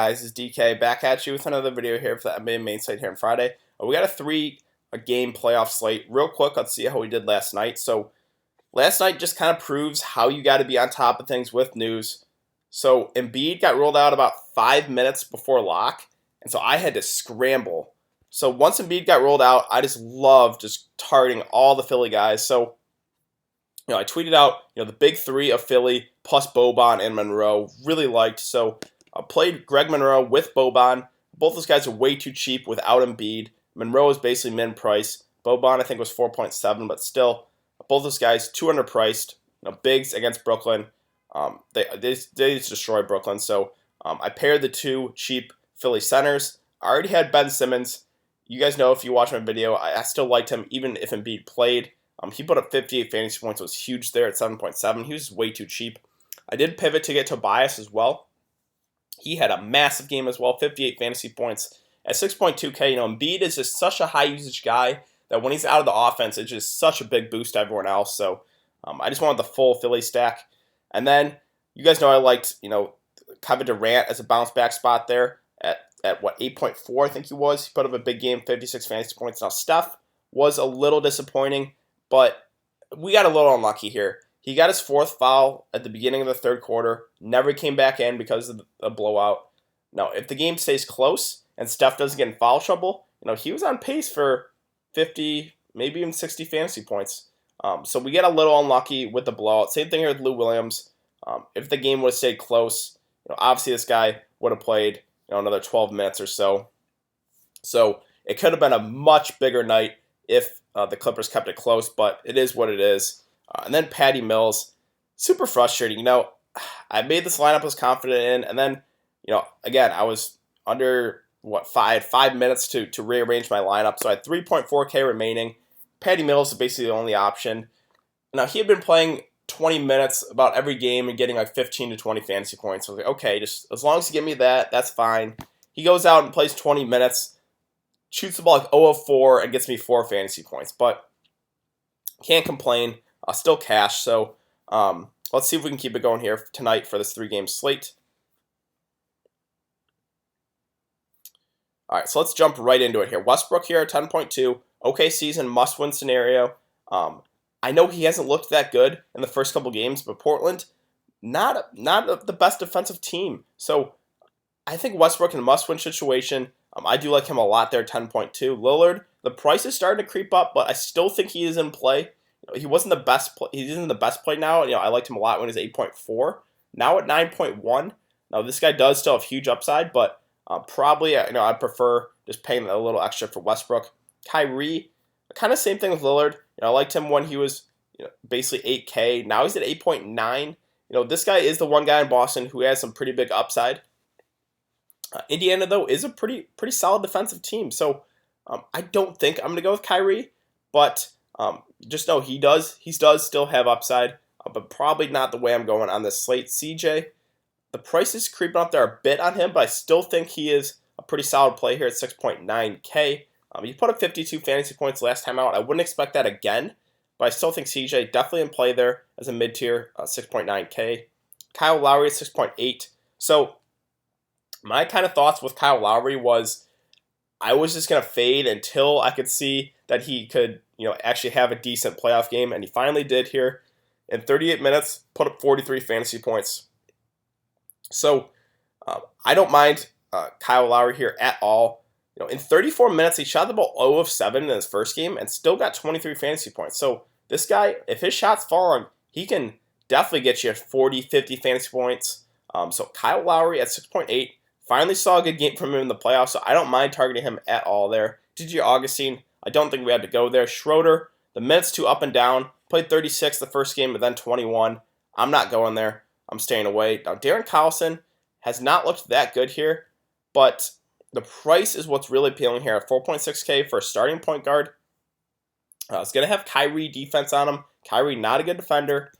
Guys, it's DK back at you with another video here for the NBA main slate here on Friday. We got a three-game playoff slate. Real quick, let's see how we did last night. So last night just kind of proves how you got to be on top of things with news. So Embiid got rolled out about 5 minutes before lock, and so I had to scramble. So once Embiid got rolled out, I just loved just targeting all the Philly guys. So I tweeted out the big three of Philly plus Boban and Monroe. Really liked. So I played Greg Monroe with Boban. Both those guys are way too cheap without Embiid. Monroe is basically min price. Boban I think was 4.7, but still, both those guys too underpriced. Bigs against Brooklyn. They just destroy Brooklyn. So I paired the two cheap Philly centers. I already had Ben Simmons. You guys know if you watch my video, I still liked him even if Embiid played. He put up 58 fantasy points. It was huge there at 7.7. He was way too cheap. I did pivot to get Tobias as well. He had a massive game as well, 58 fantasy points at 6.2K. Embiid is just such a high usage guy that when he's out of the offense, it's just such a big boost to everyone else. So I just wanted the full Philly stack. And then you guys know I liked Kevin Durant as a bounce back spot there at what 8.4 I think he was. He put up a big game, 56 fantasy points. Now Steph was a little disappointing, but we got a little unlucky here. He got his fourth foul at the beginning of the third quarter, never came back in because of the blowout. Now, if the game stays close and Steph doesn't get in foul trouble, he was on pace for 50, maybe even 60 fantasy points. So we get a little unlucky with the blowout. Same thing here with Lou Williams. If the game would have stayed close, obviously this guy would have played another 12 minutes or so. So it could have been a much bigger night if the Clippers kept it close, but it is what it is. And then Patty Mills, super frustrating. I made this lineup I was confident in, and then, again, I was under, 5 minutes to rearrange my lineup, so I had 3.4K remaining. Patty Mills is basically the only option. Now, he had been playing 20 minutes about every game and getting like 15 to 20 fantasy points. So I was like, okay, just as long as you give me that, that's fine. He goes out and plays 20 minutes, shoots the ball like 0 of 4, and gets me 4 fantasy points, but can't complain. Still cash, so let's see if we can keep it going here tonight for this 3-game slate. All right, so let's jump right into it here. Westbrook here at 10.2. Okay season, must-win scenario. I know he hasn't looked that good in the first couple games, but Portland, not the best defensive team. So I think Westbrook in a must-win situation. I do like him a lot there, 10.2. Lillard, the price is starting to creep up, but I still think he is in play. He wasn't the best. He isn't the best play now. I liked him a lot when he was 8.4. Now at 9.1. Now this guy does still have huge upside, but probably I prefer just paying a little extra for Westbrook. KYRIE, kind of same thing with Lillard. I liked him when he was basically 8K. Now he's at 8.9. This guy is the one guy in Boston who has some pretty big upside. Indiana though is a pretty solid defensive team, so I don't think I'm gonna go with KYRIE, but just know he does still have upside, but probably not the way I'm going on this slate. CJ, the price is creeping up there a bit on him, but I still think he is a pretty solid play here at 6.9K. He put up 52 fantasy points last time out. I wouldn't expect that again, but I still think CJ definitely in play there as a mid-tier, 6.9K. Kyle Lowry at 6.8. So my kind of thoughts with Kyle Lowry was I was just going to fade until I could see that he could actually have a decent playoff game, and he finally did here. In 38 minutes, put up 43 fantasy points. So I don't mind Kyle Lowry here at all. In 34 minutes, he shot the ball 0 of 7 in his first game and still got 23 fantasy points. So this guy, if his shots fall on, he can definitely get you 40, 50 fantasy points. So Kyle Lowry at 6.8. Finally saw a good game from him in the playoffs, so I don't mind targeting him at all there. DJ Augustine, I don't think we had to go there. Schroeder, the minutes too up and down. Played 36 the first game, but then 21. I'm not going there. I'm staying away. Now, Darren Collison has not looked that good here, but the price is what's really appealing here at 4.6K for a starting point guard. It's going to have KYRIE defense on him. KYRIE, not a good defender.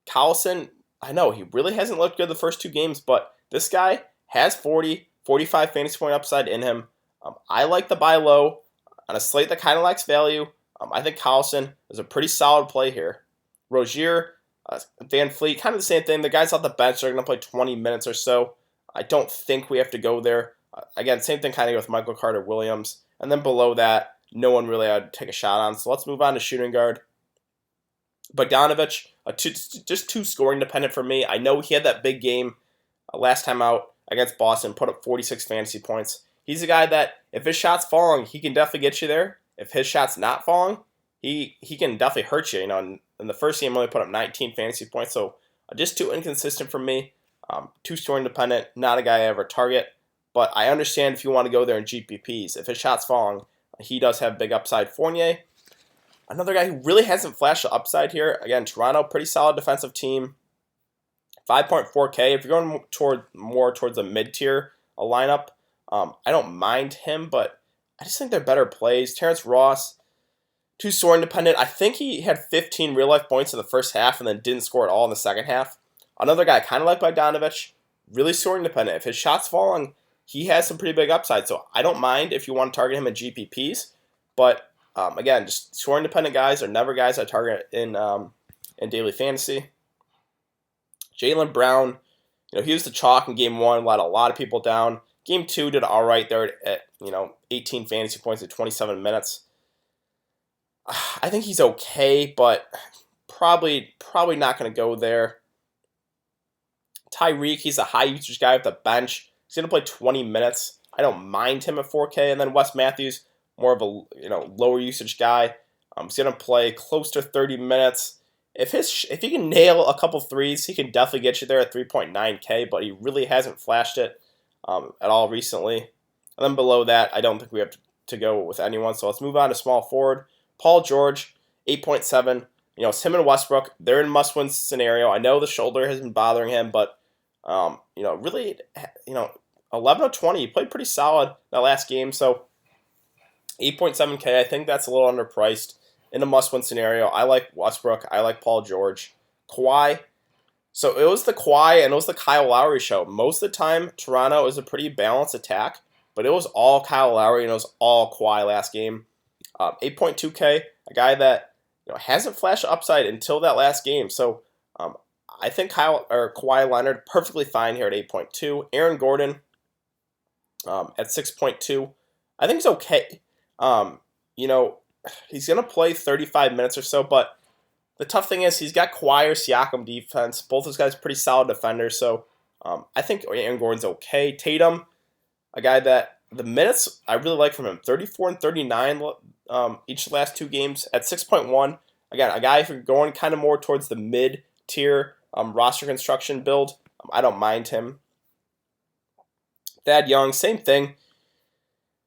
Collison, I know, he really hasn't looked good the first 2 games, but this guy has 40, 45 fantasy point upside in him. I like the buy low on a slate that kind of lacks value. I think Collison is a pretty solid play here. Rozier, Van Fleet, kind of the same thing. The guys off the bench are going to play 20 minutes or so. I don't think we have to go there. Again, same thing kind of with Michael Carter Williams. And then below that, no one really I'd take a shot on. So let's move on to shooting guard. Bogdanovic, just too scoring dependent for me. I know he had that big game last time out against Boston, put up 46 fantasy points. He's a guy that if his shot's falling, he can definitely get you there. If his shot's not falling, he can definitely hurt you. You know, in the first game, he only put up 19 fantasy points, so just too inconsistent for me. Too scoring dependent, not a guy I ever target. But I understand if you want to go there in GPPs. If his shot's falling, he does have big upside. Fournier, another guy who really hasn't flashed the upside here. Again, Toronto, pretty solid defensive team. 5.4K. If you're going more towards a mid-tier lineup, I don't mind him, but I just think they're better plays. Terrence Ross, too scoring dependent. I think he had 15 real-life points in the first half and then didn't score at all in the second half. Another guy kind of like Bogdanovic, really scoring dependent. If his shot's falling, he has some pretty big upside, so I don't mind if you want to target him in GPPs. But again, just scoring dependent guys are never guys I target in daily fantasy. Jaylen Brown, you know, he was the chalk in game 1, let a lot of people down. Game 2 did all right there at 18 fantasy points in 27 minutes. I think he's okay, but probably not going to go there. Tyreek, he's a high usage guy with the bench. He's going to play 20 minutes. I don't mind him at 4K. And then Wes Matthews, more of a lower usage guy. He's going to play close to 30 minutes. If he can nail a couple threes, he can definitely get you there at 3.9K, but he really hasn't flashed it at all recently. And then below that, I don't think we have to go with anyone. So let's move on to small forward. Paul George, 8.7. You know, it's him and Westbrook. They're in must-win scenario. I know the shoulder has been bothering him, but really, 11 of 20. He played pretty solid that last game. So 8.7K, I think that's a little underpriced. In a must-win scenario, I like Westbrook. I like Paul George. Kawhi. So it was the Kawhi and it was the Kyle Lowry show. Most of the time, Toronto is a pretty balanced attack, but it was all Kyle Lowry and it was all Kawhi last game. 8.2K, a guy that hasn't flashed upside until that last game. So I think Kawhi Leonard perfectly fine here at 8.2. Aaron Gordon at 6.2. I think he's okay. He's going to play 35 minutes or so, but the tough thing is he's got Kawhi or Siakam defense. Both those guys are pretty solid defenders, so I think Aaron Gordon's okay. Tatum, a guy that the minutes I really like from him, 34 and 39 each of the last 2 games at 6.1. Again, a guy if you're going kind of more towards the mid-tier roster construction build, I don't mind him. Thad Young, same thing.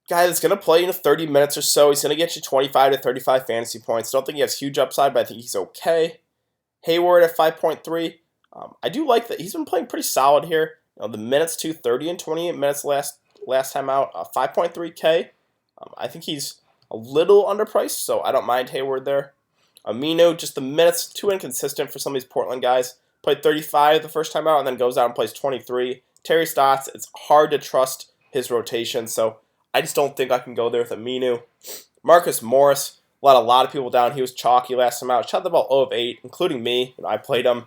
Guy that's going to play 30 minutes or so. He's going to get you 25 to 35 fantasy points. Don't think he has huge upside, but I think he's okay. Hayward at 5.3. I do like that. He's been playing pretty solid here. The minutes to 30 and 28 minutes last time out. 5.3K. I think he's a little underpriced, so I don't mind Hayward there. Amino, just the minutes, too inconsistent for some of these Portland guys. Played 35 the first time out and then goes out and plays 23. Terry Stotts, it's hard to trust his rotation, so I just don't think I can go there with Aminu. Marcus Morris let a lot of people down. He was chalky last time out. Shot the ball 0 of 8, including me. I played him.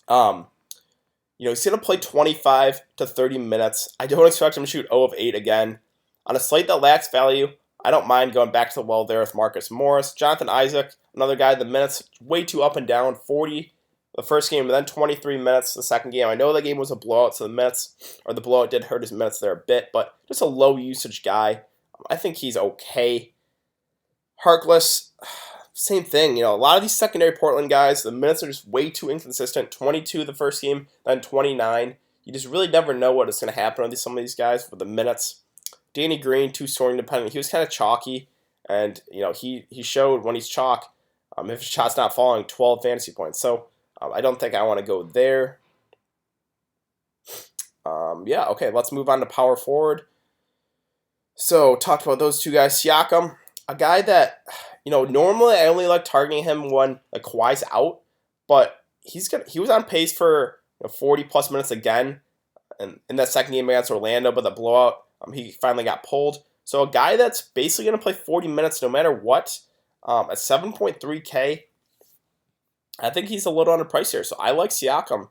He's going to play 25 to 30 minutes. I don't expect him to shoot 0 of 8 again. On a slate that lacks value, I don't mind going back to the well there with Marcus Morris. Jonathan Isaac, another guy, the minutes way too up and down. 40 the first game, and then 23 minutes the second game. I know that game was a blowout, so the blowout did hurt his minutes there a bit, but just a low usage guy. I think he's okay. Harkless, same thing. A lot of these secondary Portland guys, the minutes are just way too inconsistent. 22 the first game, then 29. You just really never know what is going to happen on some of these guys with the minutes. Danny Green, too scoring dependent. He was kind of chalky, and he showed when he's chalk, if his shot's not falling, 12 fantasy points. So I don't think I want to go there. Okay, let's move on to power forward. So, talked about those two guys. Siakam, a guy that, normally I only like targeting him when Kawhi's out, but he was on pace for 40-plus minutes again in that second game against Orlando, but the blowout, he finally got pulled. So, a guy that's basically going to play 40 minutes no matter what, at 7.3K, I think he's a little underpriced here, so I like Siakam.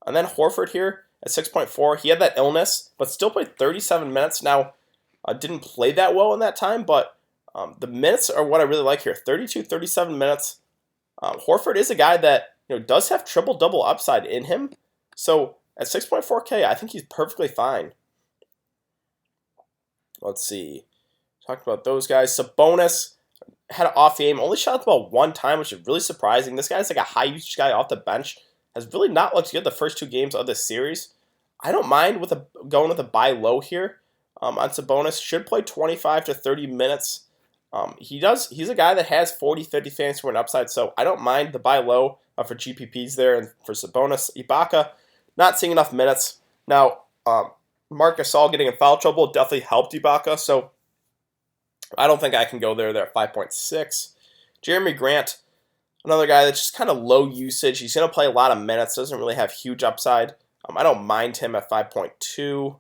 And then Horford here, at 6.4. He had that illness, but still played 37 minutes. Now, didn't play that well in that time, but the minutes are what I really like here. 32, 37 minutes. Horford is a guy that does have triple-double upside in him. So at 6.4K, I think he's perfectly fine. Let's see. Talked about those guys. Sabonis had an off game. Only shot the ball one time, which is really surprising. This guy's like a high-usage guy off the bench. Has really not looked good the first 2 games of this series. I don't mind with going with a buy low here on Sabonis. Should play 25 to 30 minutes. He's a guy that has 40, 50 fantasy point upside, so I don't mind the buy low for GPPs there. And for Sabonis, Ibaka, not seeing enough minutes. Now, Marc Gasol getting in foul trouble definitely helped Ibaka, so I don't think I can go there at 5.6. Jeremy Grant, another guy that's just kind of low usage. He's going to play a lot of minutes, doesn't really have huge upside. I don't mind him at 5.2.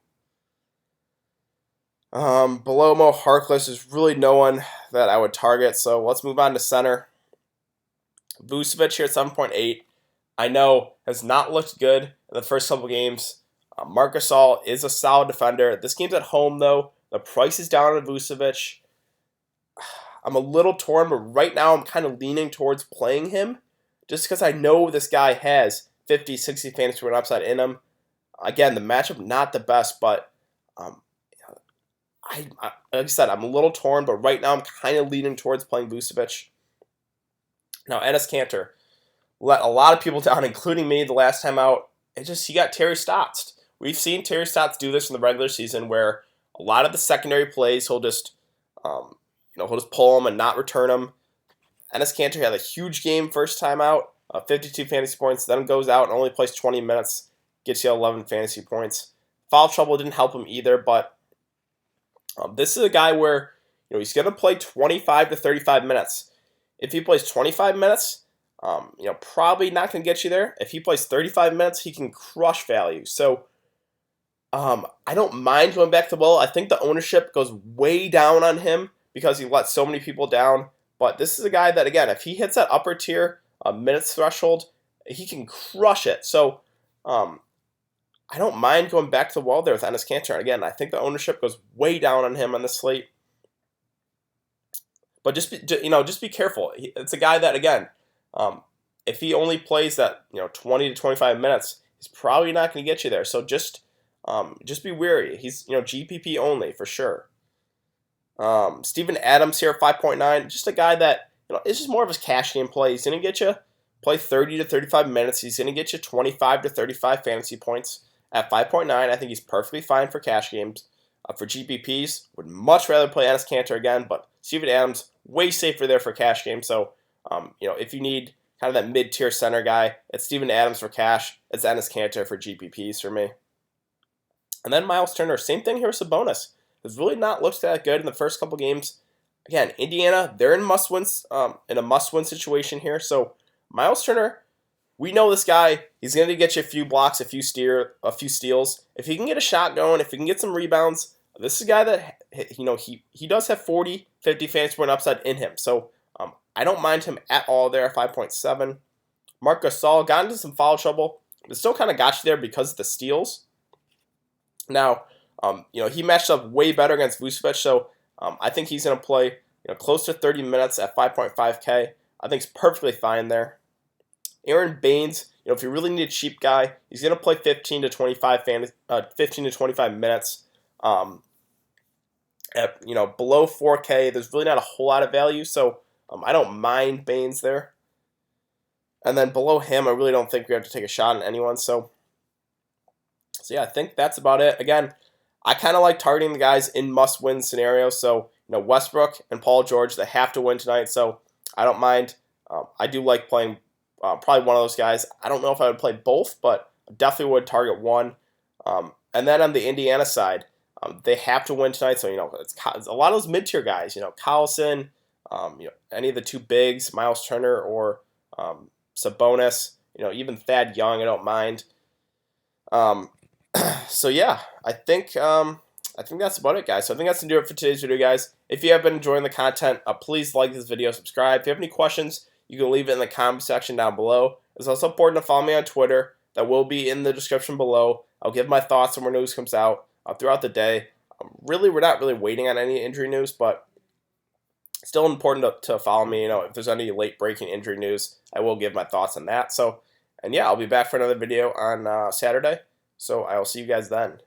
Below Mo Harkless is really no one that I would target, so let's move on to center. VUCEVIC here at 7.8. I know has not looked good in the first couple games. Marc Gasol is a solid defender. This game's at home, though. The price is down on VUCEVIC. I'm a little torn, but right now I'm kind of leaning towards playing him just because I know this guy has 50, 60 fantasy point upside in him. Again, the matchup not the best, but like I said, I'm a little torn, but right now I'm kind of leaning towards playing VUCEVIC. Now, ENES KANTER let a lot of people down, including me, the last time out. He got Terry Stotts. We've seen Terry Stotts do this in the regular season, where a lot of the secondary plays he'll just pull them and not return them. ENES KANTER had a huge game first time out, 52 fantasy points. Then goes out and only plays 20 minutes, gets you 11 fantasy points. Foul trouble didn't help him either, but this is a guy where he's going to play 25 to 35 minutes. If he plays 25 minutes, probably not going to get you there. If he plays 35 minutes, he can crush value. So I don't mind going back to the well. I think the ownership goes way down on him because he let so many people down. But this is a guy that, again, if he hits that upper tier minutes threshold, he can crush it. So I don't mind going back to the wall there with ENES KANTER. Again, I think the ownership goes way down on him on the slate. But just be careful. It's a guy that, again, if he only plays that 20 to 25 minutes, he's probably not going to get you there. So just be wary. He's GPP only for sure. Steven Adams here at 5.9, just a guy that it's just more of his cash game play. He's going to get you play 30 to 35 minutes. He's going to get you 25 to 35 fantasy points at 5.9. I think he's perfectly fine for cash games. For GPPs, would much rather play ENES KANTER again, but Steven Adams way safer there for cash games. So if you need kind of that mid-tier center guy, it's Steven Adams for cash. It's ENES KANTER for GPPs for me. And then Myles Turner, same thing here with Sabonis. Has really not looked that good in the first couple games. Again, Indiana, they're in a must-win situation here. So Myles Turner, we know this guy. He's going to get you a few blocks, a few steals. If he can get a shot going, if he can get some rebounds, this is a guy that he does have 40, 50 fantasy point upside in him. So I don't mind him at all there at 5.7. Marc Gasol got into some foul trouble, but still kind of got you there because of the steals. Now, he matched up way better against Vucevic, so I think he's going to play close to 30 minutes at 5.5K. I think it's perfectly fine there. Aaron Baynes, if you really need a cheap guy, he's going to play 15 to 25 minutes. At below 4K, there's really not a whole lot of value, so I don't mind Baynes there. And then below him, I really don't think we have to take a shot on anyone. So yeah, I think that's about it. Again, I kind of like targeting the guys in must-win scenarios. So Westbrook and Paul George, they have to win tonight, so I don't mind. I do like playing probably one of those guys. I don't know if I would play both, but I definitely would target one. And then on the Indiana side, they have to win tonight. So it's a lot of those mid-tier guys. COLLISON, any of the two bigs, Myles Turner or Sabonis. Even Thad Young, I don't mind. So yeah, I think that's about it, guys. So I think that's gonna do it for today's video, guys. If you have been enjoying the content, please like this video, subscribe. If you have any questions, you can leave it in the comment section down below. It's also important to follow me on Twitter. that will be in the description below. I'll give my thoughts on where news comes out throughout the day. We're not really waiting on any injury news, but still important to follow me. If there's any late breaking injury news, I will give my thoughts on that. So, and yeah, I'll be back for another video on Saturday. So I will see you guys then.